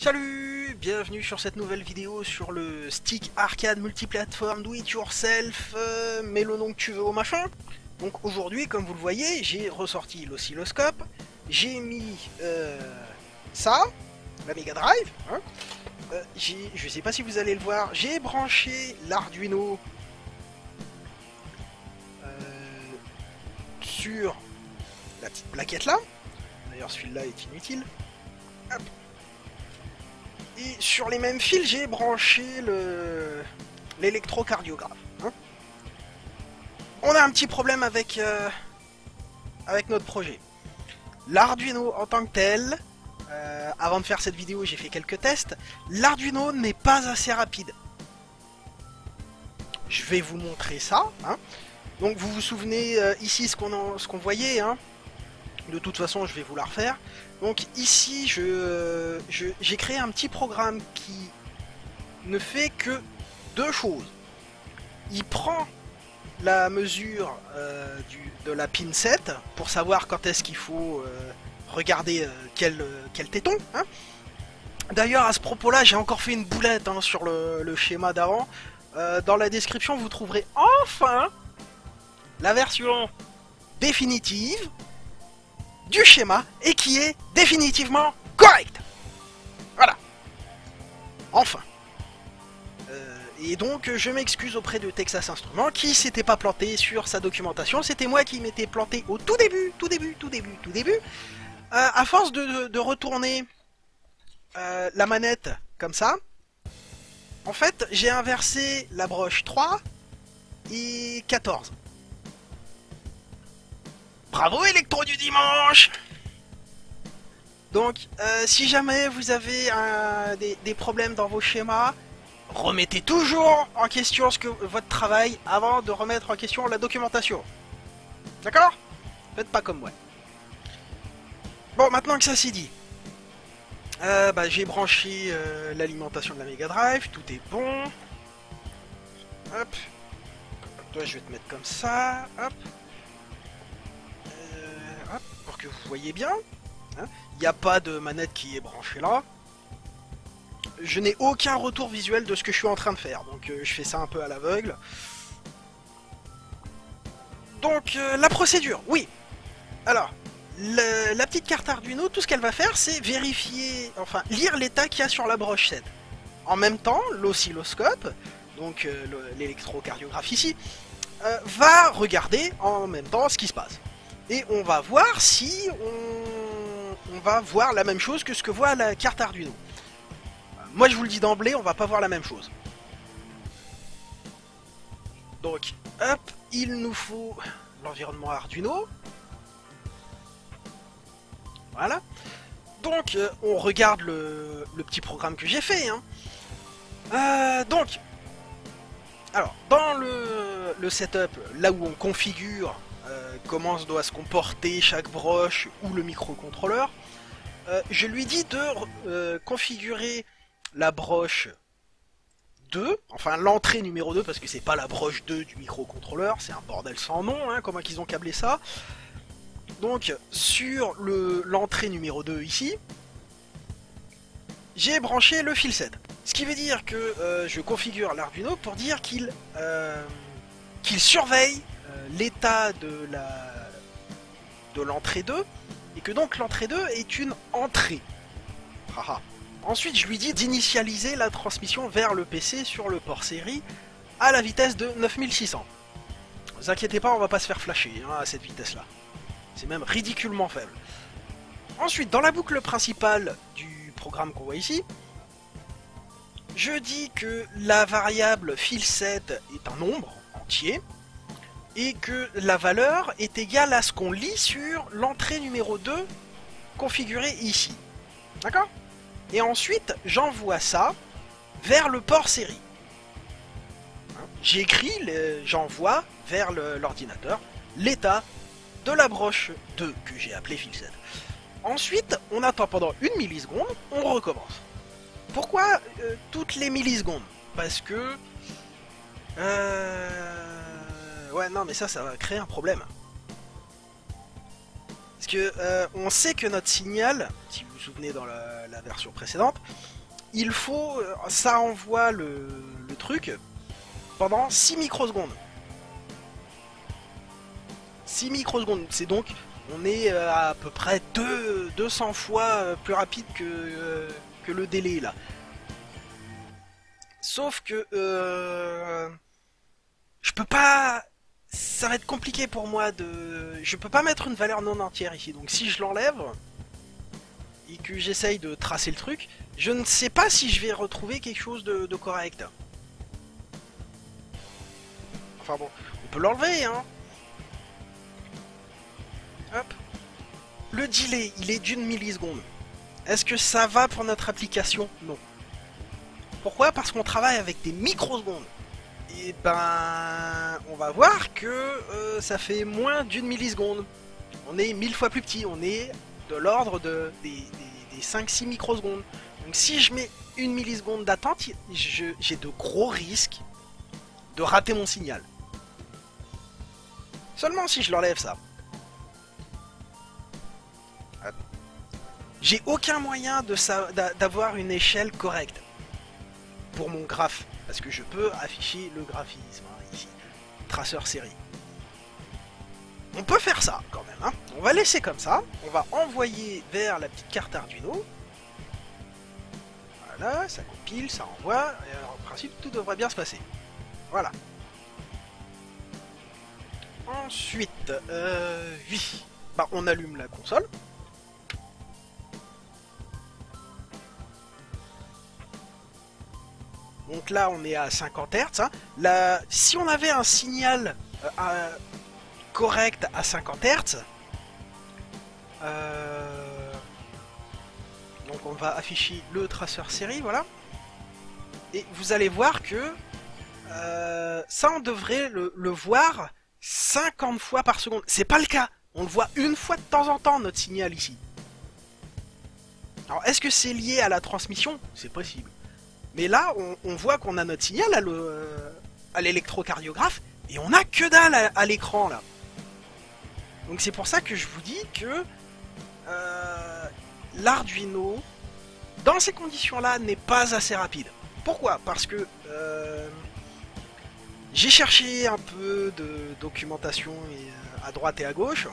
Salut, bienvenue sur cette nouvelle vidéo sur le stick arcade multiplateforme do it yourself, mets le nom que tu veux au machin. Donc aujourd'hui, comme vous le voyez, j'ai ressorti l'oscilloscope, j'ai mis ça, la Mega Drive, hein. Je sais pas si vous allez le voir, j'ai branché l'Arduino sur la petite plaquette là. D'ailleurs celui-là est inutile. Hop. Et sur les mêmes fils, j'ai branché l'électrocardiographe. Hein. On a un petit problème avec notre projet. L'Arduino en tant que tel, avant de faire cette vidéo, j'ai fait quelques tests. L'Arduino n'est pas assez rapide. Je vais vous montrer ça. Hein. Donc vous vous souvenez ici ce qu'on voyait. Hein. De toute façon, je vais vous la refaire. Donc ici, j'ai créé un petit programme qui ne fait que deux choses. Il prend la mesure de la pin 7 pour savoir quand est-ce qu'il faut regarder quel téton. Hein. D'ailleurs, à ce propos-là, j'ai encore fait une boulette hein, sur le schéma d'avant. Dans la description, vous trouverez enfin la version définitive du schéma et qui est définitivement correct. Voilà. Enfin. Et donc je m'excuse auprès de Texas Instruments qui s'était pas planté sur sa documentation. C'était moi qui m'étais planté au tout début. À force de retourner la manette comme ça, en fait j'ai inversé la broche 3 et 14. Bravo Electro du dimanche. Donc, si jamais vous avez des problèmes dans vos schémas, remettez toujours en question votre travail avant de remettre en question la documentation. D'accord? Faites pas comme moi. Bon, maintenant que ça c'est dit, j'ai branché l'alimentation de la Mega Drive, tout est bon. Hop. Toi, je vais te mettre comme ça. Hop. Pour que vous voyez bien. Il n'y a pas de manette qui est branchée là. Je n'ai aucun retour visuel de ce que je suis en train de faire. Donc je fais ça un peu à l'aveugle. Donc la procédure, oui. Alors, la petite carte Arduino, tout ce qu'elle va faire, c'est vérifier, enfin lire l'état qu'il y a sur la broche 7. En même temps, l'oscilloscope, donc l'électrocardiographe ici, va regarder en même temps ce qui se passe. Et on va voir si on va voir la même chose que ce que voit la carte Arduino. Moi je vous le dis d'emblée, on va pas voir la même chose. Donc, hop, il nous faut l'environnement Arduino. Voilà. Donc, on regarde le petit programme que j'ai fait. Hein. Donc, alors, dans le setup, là où on configure comment doit se comporter chaque broche ou le microcontrôleur, je lui dis de configurer la broche 2, enfin l'entrée numéro 2, parce que c'est pas la broche 2 du microcontrôleur, c'est un bordel sans nom, hein, comment qu'ils ont câblé ça. Donc sur l'entrée numéro 2 ici, j'ai branché le fil 7. Ce qui veut dire que je configure l'Arduino pour dire qu'il surveille l'état de l'entrée 2, et que donc l'entrée 2 est une entrée. Haha. Ensuite, je lui dis d'initialiser la transmission vers le PC sur le port série à la vitesse de 9600. Ne vous inquiétez pas, on va pas se faire flasher hein, à cette vitesse-là. C'est même ridiculement faible. Ensuite, dans la boucle principale du programme qu'on voit ici, je dis que la variable fil7 est un nombre entier et que la valeur est égale à ce qu'on lit sur l'entrée numéro 2 configurée ici. D'accord ? Et ensuite, j'envoie ça vers le port série. J'écris, j'envoie vers l'ordinateur l'état de la broche 2 que j'ai appelée fil 7. Ensuite, on attend pendant 1 milliseconde, on recommence. Pourquoi toutes les millisecondes? Parce que... ouais, non, mais ça va créer un problème. Parce que on sait que notre signal, si vous vous souvenez dans la version précédente, il faut... ça envoie le truc pendant 6 microsecondes. 6 microsecondes, c'est donc... On est à peu près 200 fois plus rapide que le délai là. Sauf que je peux pas... Ça va être compliqué pour moi de... Je peux pas mettre une valeur non entière ici. Donc si je l'enlève et que j'essaye de tracer le truc, je ne sais pas si je vais retrouver quelque chose de correct. Enfin bon, on peut l'enlever hein. Hop. Le delay, il est d'1 milliseconde. Est-ce que ça va pour notre application? Non. Pourquoi? Parce qu'on travaille avec des microsecondes. Et ben, on va voir que ça fait moins d'1 milliseconde. On est 1000 fois plus petit. On est de l'ordre des 5-6 microsecondes. Donc si je mets 1 milliseconde d'attente, j'ai de gros risques de rater mon signal. Seulement si je l'enlève ça. J'ai aucun moyen d'avoir une échelle correcte pour mon graphe, parce que je peux afficher le graphisme hein, ici, traceur série. On peut faire ça quand même, hein. On va laisser comme ça, on va envoyer vers la petite carte Arduino. Voilà, ça compile, ça envoie, et alors, en principe tout devrait bien se passer. Voilà. Ensuite, oui, bah, on allume la console. Donc là, on est à 50 Hz. Hein. Là, si on avait un signal correct à 50 Hz, donc on va afficher le traceur série, voilà. Et vous allez voir que ça, on devrait le voir 50 fois par seconde. C'est pas le cas. On le voit une fois de temps en temps, notre signal ici. Alors, est-ce que c'est lié à la transmission? C'est possible. Mais là, on voit qu'on a notre signal à l'électrocardiographe et on a que dalle à l'écran là. Donc c'est pour ça que je vous dis que l'Arduino, dans ces conditions-là, n'est pas assez rapide. Pourquoi? Parce que j'ai cherché un peu de documentation à droite et à gauche.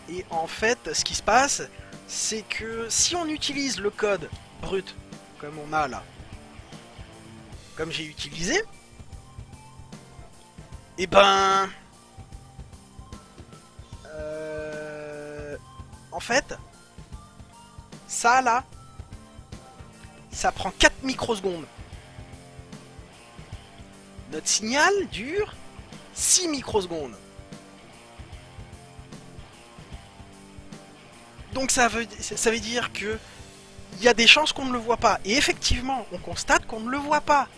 Et en fait, ce qui se passe, c'est que si on utilise le code brut, comme on a là, comme j'ai utilisé, et ben... en fait, ça là, ça prend 4 microsecondes. Notre signal dure 6 microsecondes. Donc ça veut dire que il y a des chances qu'on ne le voit pas. Et effectivement, on constate qu'on ne le voit pas.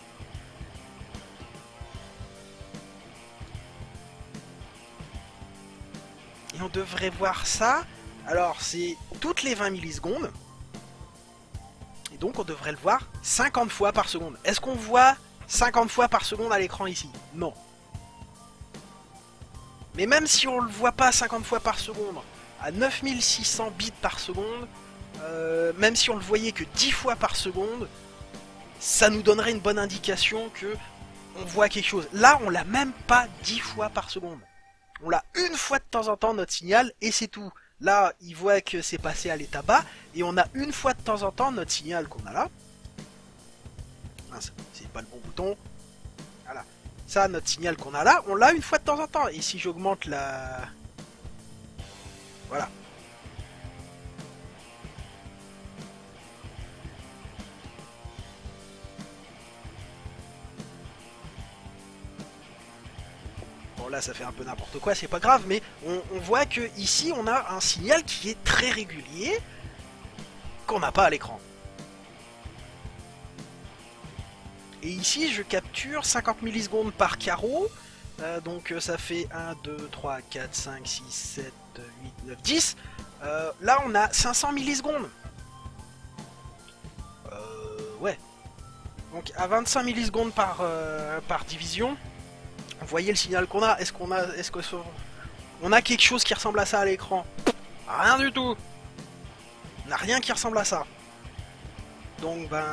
Et on devrait voir ça. Alors, c'est toutes les 20 millisecondes. Et donc, on devrait le voir 50 fois par seconde. Est-ce qu'on voit 50 fois par seconde à l'écran ici? Non. Mais même si on ne le voit pas 50 fois par seconde, à 9600 bits par seconde, même si on le voyait que 10 fois par seconde, ça nous donnerait une bonne indication que on voit quelque chose. Là, on l'a même pas 10 fois par seconde. On l'a une fois de temps en temps, notre signal, et c'est tout. Là, il voit que c'est passé à l'état bas, et on a une fois de temps en temps notre signal qu'on a là. C'est pas le bon bouton. Voilà. Ça, notre signal qu'on a là, on l'a une fois de temps en temps. Et si j'augmente la... Voilà. Bon là ça fait un peu n'importe quoi, c'est pas grave, mais on voit que ici on a un signal qui est très régulier, qu'on n'a pas à l'écran. Et ici je capture 50 millisecondes par carreau, donc ça fait 1, 2, 3, 4, 5, 6, 7, 8, 9, 10. Là on a 500 millisecondes. Ouais. Donc à 25 millisecondes par division, vous voyez le signal qu'on a. Est-ce qu'on a quelque chose qui ressemble à ça à l'écran? Rien du tout. On n'a rien qui ressemble à ça. Donc ben...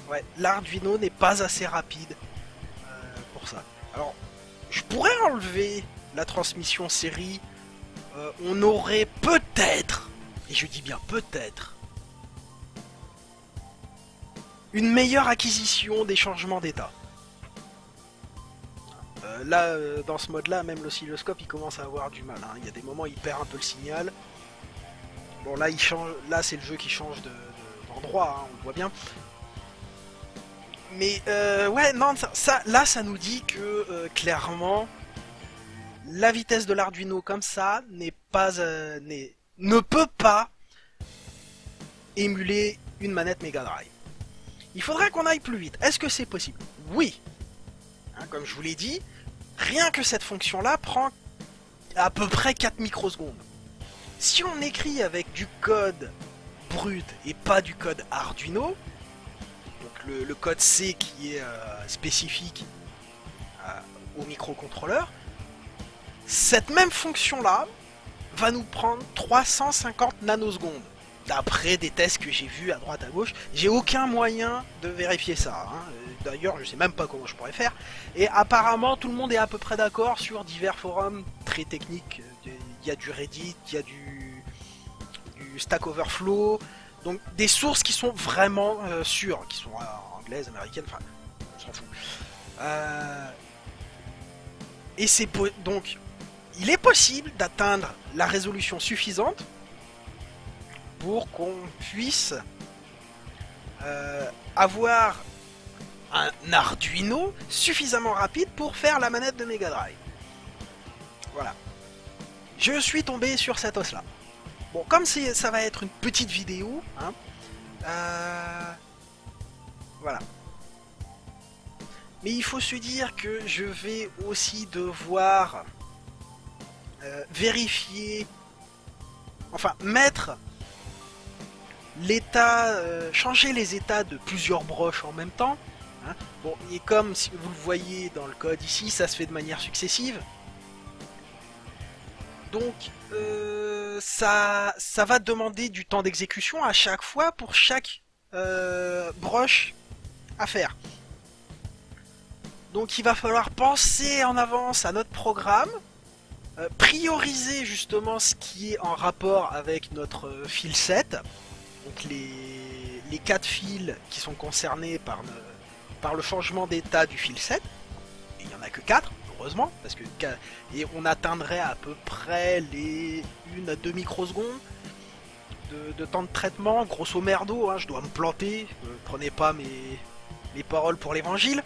Ouais, l'Arduino n'est pas assez rapide pour ça. Alors, je pourrais enlever la transmission série. On aurait peut-être, et je dis bien peut-être, une meilleure acquisition des changements d'état. Là, dans ce mode-là, même l'oscilloscope, il commence à avoir du mal. Hein. Il y a des moments, il perd un peu le signal. Bon, là, il change. Là, c'est le jeu qui change d'endroit, hein, on le voit bien. Mais ouais, non, là, ça nous dit que clairement, la vitesse de l'Arduino comme ça n'est pas, ne peut pas émuler une manette Mega Drive. Il faudrait qu'on aille plus vite. Est-ce que c'est possible? Oui. Hein, comme je vous l'ai dit, rien que cette fonction-là prend à peu près 4 microsecondes. Si on écrit avec du code brut et pas du code Arduino, donc le code C qui est spécifique au microcontrôleur, cette même fonction-là va nous prendre 350 nanosecondes. D'après des tests que j'ai vus à droite à gauche, j'ai aucun moyen de vérifier ça. Hein. D'ailleurs, je sais même pas comment je pourrais faire. Et apparemment, tout le monde est à peu près d'accord sur divers forums très techniques. Il y a du Reddit, il y a du Stack Overflow. Donc des sources qui sont vraiment sûres, qui sont anglaises, américaines, enfin, on s'en fout. Et c'est donc, il est possible d'atteindre la résolution suffisante pour qu'on puisse avoir un Arduino suffisamment rapide pour faire la manette de Mega Drive. Voilà. Je suis tombé sur cet os là. Bon, comme ça va être une petite vidéo, hein, voilà. Mais il faut se dire que je vais aussi devoir vérifier, enfin mettre l'état, changer les états de plusieurs broches en même temps. Hein. Bon, et comme si vous le voyez dans le code ici, ça se fait de manière successive. Donc ça va demander du temps d'exécution à chaque fois pour chaque broche à faire. Donc il va falloir penser en avance à notre programme, prioriser justement ce qui est en rapport avec notre fil 7, donc les 4 fils qui sont concernés par le changement d'état du fil 7, et il n'y en a que 4, heureusement, parce que et on atteindrait à peu près les 1 à 2 microsecondes de temps de traitement, grosso merdo, hein, je dois me planter, prenez pas mes paroles pour l'évangile.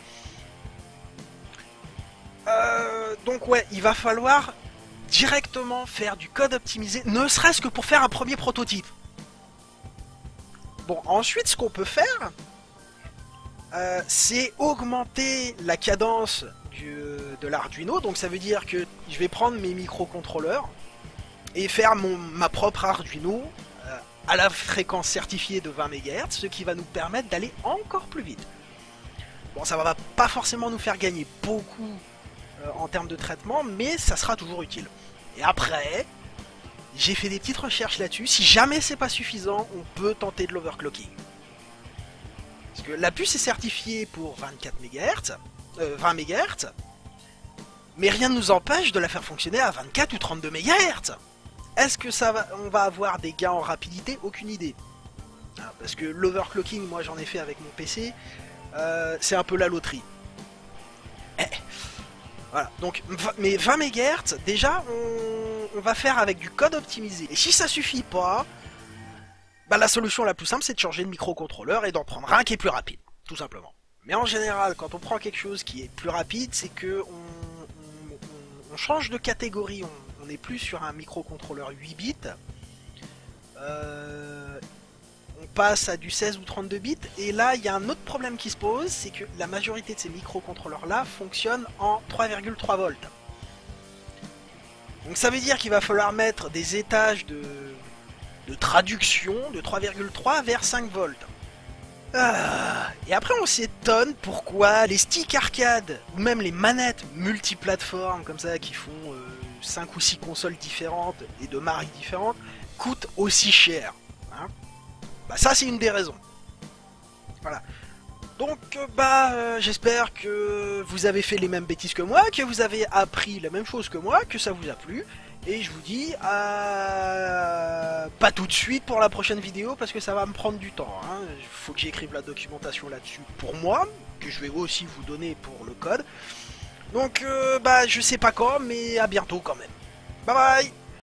Donc ouais, il va falloir directement faire du code optimisé, ne serait-ce que pour faire un premier prototype. Bon, ensuite, ce qu'on peut faire, c'est augmenter la cadence de l'Arduino. Donc ça veut dire que je vais prendre mes microcontrôleurs et faire ma propre Arduino à la fréquence certifiée de 20 MHz, ce qui va nous permettre d'aller encore plus vite. Bon, ça va pas forcément nous faire gagner beaucoup en termes de traitement, mais ça sera toujours utile. Et après, j'ai fait des petites recherches là-dessus. Si jamais c'est pas suffisant, on peut tenter de l'overclocking. Parce que la puce est certifiée pour 24 MHz, 20 MHz, mais rien ne nous empêche de la faire fonctionner à 24 ou 32 MHz. Est-ce que on va avoir des gains en rapidité? Aucune idée. Parce que l'overclocking, moi j'en ai fait avec mon PC, c'est un peu la loterie. Voilà, donc, mais 20 MHz, déjà, on va faire avec du code optimisé. Et si ça suffit pas, bah, la solution la plus simple, c'est de changer de microcontrôleur et d'en prendre un qui est plus rapide, tout simplement. Mais en général, quand on prend quelque chose qui est plus rapide, c'est que on change de catégorie. On n'est plus sur un microcontrôleur 8 bits. On passe à du 16 ou 32 bits, et là il y a un autre problème qui se pose, c'est que la majorité de ces microcontrôleurs là fonctionnent en 3,3 volts. Donc ça veut dire qu'il va falloir mettre des étages de traduction de 3,3 vers 5 volts. Et après on s'étonne pourquoi les sticks arcade, ou même les manettes multiplateformes comme ça qui font 5 ou 6 consoles différentes et de marques différentes, coûte aussi cher. Hein. Bah ça c'est une des raisons. Voilà. Donc j'espère que vous avez fait les mêmes bêtises que moi, que vous avez appris la même chose que moi, que ça vous a plu. Et je vous dis pas tout de suite pour la prochaine vidéo parce que ça va me prendre du temps. Hein. Il faut que j'écrive la documentation là-dessus pour moi, que je vais aussi vous donner pour le code. Donc je sais pas quand, mais à bientôt quand même. Bye bye.